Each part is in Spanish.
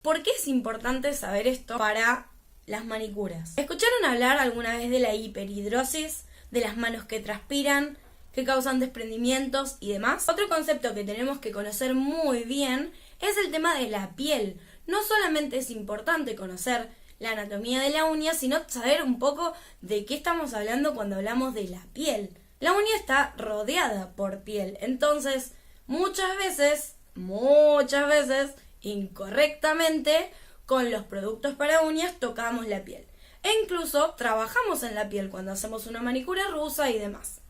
¿Por qué es importante saber esto para las manicuras? ¿Escucharon hablar alguna vez de la hiperhidrosis, de las manos que transpiran, que causan desprendimientos y demás? Otro concepto que tenemos que conocer muy bien es el tema de la piel. No solamente es importante conocer la anatomía de la uña, sino saber un poco de qué estamos hablando cuando hablamos de la piel. La uña está rodeada por piel, entonces muchas veces, incorrectamente, con los productos para uñas tocamos la piel. E incluso trabajamos en la piel cuando hacemos una manicura rusa y demás.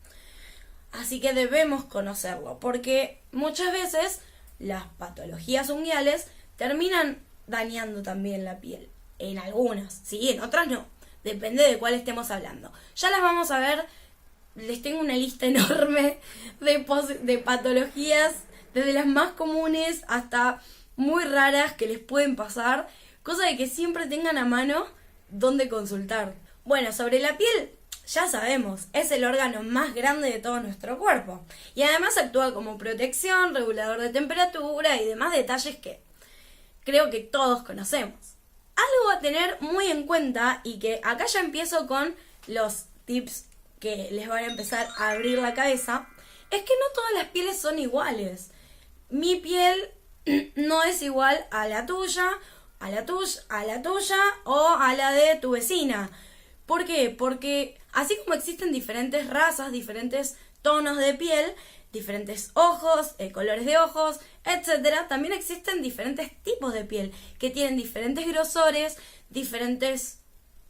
Así que debemos conocerlo, porque muchas veces las patologías unguiales terminan dañando también la piel. En algunas, sí, en otras no. Depende de cuál estemos hablando. Ya las vamos a ver. Les tengo una lista enorme de patologías, desde las más comunes hasta muy raras que les pueden pasar, cosa de que siempre tengan a mano dónde consultar. Bueno, sobre la piel, ya sabemos, es el órgano más grande de todo nuestro cuerpo y además actúa como protección, regulador de temperatura y demás detalles que creo que todos conocemos. Algo a tener muy en cuenta, y que acá ya empiezo con los tips que les van a empezar a abrir la cabeza, es que no todas las pieles son iguales. Mi piel no es igual a la tuya, a la tuya o a la de tu vecina. ¿Por qué? Porque así como existen diferentes razas, diferentes tonos de piel, diferentes ojos, colores de ojos, etcétera, también existen diferentes tipos de piel que tienen diferentes grosores, diferentes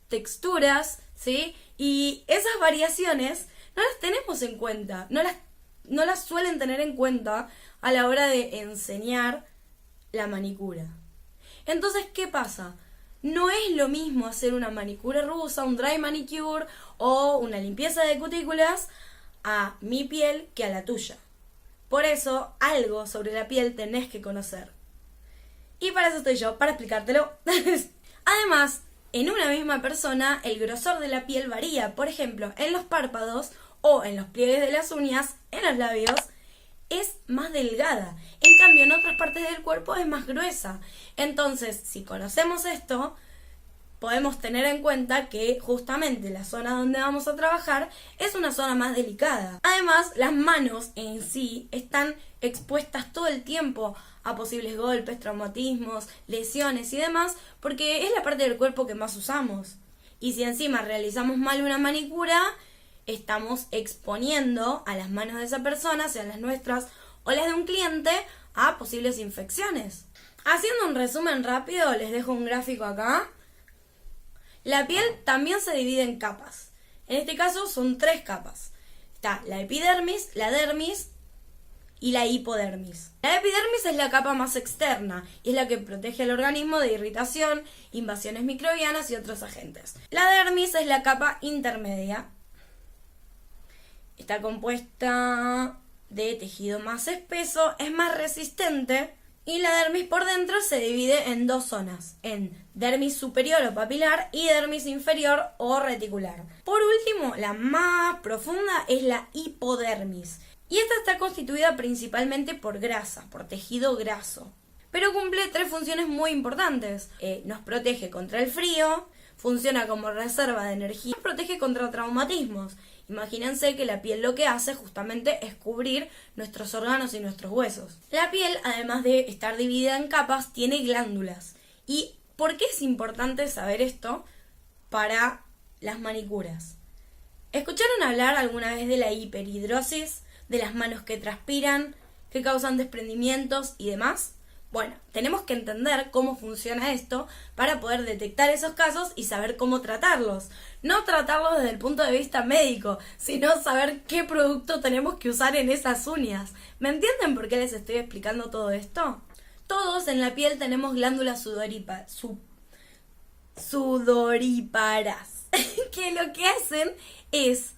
texturas, ¿sí? Y esas variaciones no las tenemos en cuenta, no las suelen tener en cuenta a la hora de enseñar la manicura. Entonces, ¿qué pasa? No es lo mismo hacer una manicura rusa, un dry manicure o una limpieza de cutículas a mi piel que a la tuya. Por eso, algo sobre la piel tenés que conocer. Y para eso estoy yo, para explicártelo. Además, en una misma persona, el grosor de la piel varía. Por ejemplo, en los párpados o en los pliegues de las uñas, en los labios, es más delgada. En cambio, en otras partes del cuerpo es más gruesa. Entonces, si conocemos esto, podemos tener en cuenta que justamente la zona donde vamos a trabajar es una zona más delicada. Además, las manos en sí están expuestas todo el tiempo a posibles golpes, traumatismos, lesiones y demás, porque es la parte del cuerpo que más usamos. Y si encima realizamos mal una manicura, estamos exponiendo a las manos de esa persona, sean las nuestras o las de un cliente, a posibles infecciones. Haciendo un resumen rápido, les dejo un gráfico acá. La piel también se divide en capas. En este caso son 3 capas. Está la epidermis, la dermis y la hipodermis. La epidermis es la capa más externa y es la que protege al organismo de irritación, invasiones microbianas y otros agentes. La dermis es la capa intermedia. Está compuesta de tejido más espeso, es más resistente. Y la dermis por dentro se divide en 2 zonas, en dermis superior o papilar y dermis inferior o reticular. Por último, la más profunda es la hipodermis. Y esta está constituida principalmente por grasa, por tejido graso. Pero cumple 3 funciones muy importantes. Nos protege contra el frío, funciona como reserva de energía y protege contra traumatismos. Imagínense que la piel lo que hace justamente es cubrir nuestros órganos y nuestros huesos. La piel, además de estar dividida en capas, tiene glándulas. ¿Y por qué es importante saber esto para las manicuras? ¿Escucharon hablar alguna vez de la hiperhidrosis, de las manos que transpiran, que causan desprendimientos y demás? Bueno, tenemos que entender cómo funciona esto para poder detectar esos casos y saber cómo tratarlos. No tratarlos desde el punto de vista médico, sino saber qué producto tenemos que usar en esas uñas. ¿Me entienden por qué les estoy explicando todo esto? Todos en la piel tenemos glándulas sudoríparas, que lo que hacen es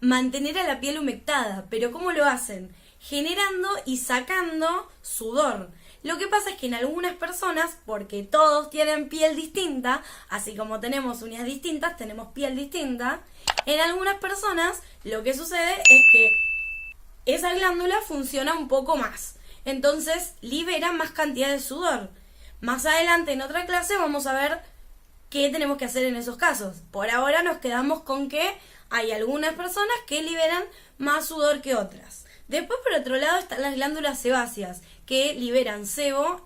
mantener a la piel humectada. ¿Pero cómo lo hacen? Generando y sacando sudor. Lo que pasa es que en algunas personas, porque todos tienen piel distinta, así como tenemos uñas distintas, tenemos piel distinta, en algunas personas lo que sucede es que esa glándula funciona un poco más. Entonces libera más cantidad de sudor. Más adelante en otra clase vamos a ver qué tenemos que hacer en esos casos. Por ahora nos quedamos con que hay algunas personas que liberan más sudor que otras. Después, por otro lado, están las glándulas sebáceas, que liberan sebo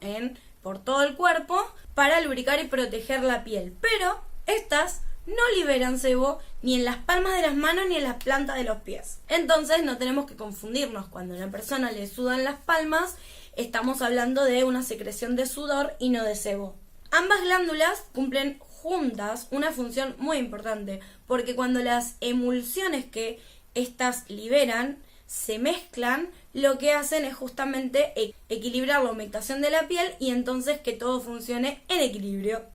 por todo el cuerpo para lubricar y proteger la piel. Pero estas no liberan sebo ni en las palmas de las manos ni en las plantas de los pies. Entonces no tenemos que confundirnos. Cuando a una persona le sudan las palmas, estamos hablando de una secreción de sudor y no de sebo. Ambas glándulas cumplen juntas una función muy importante, porque cuando las emulsiones que estas liberan se mezclan, lo que hacen es justamente equilibrar la humectación de la piel y entonces que todo funcione en equilibrio.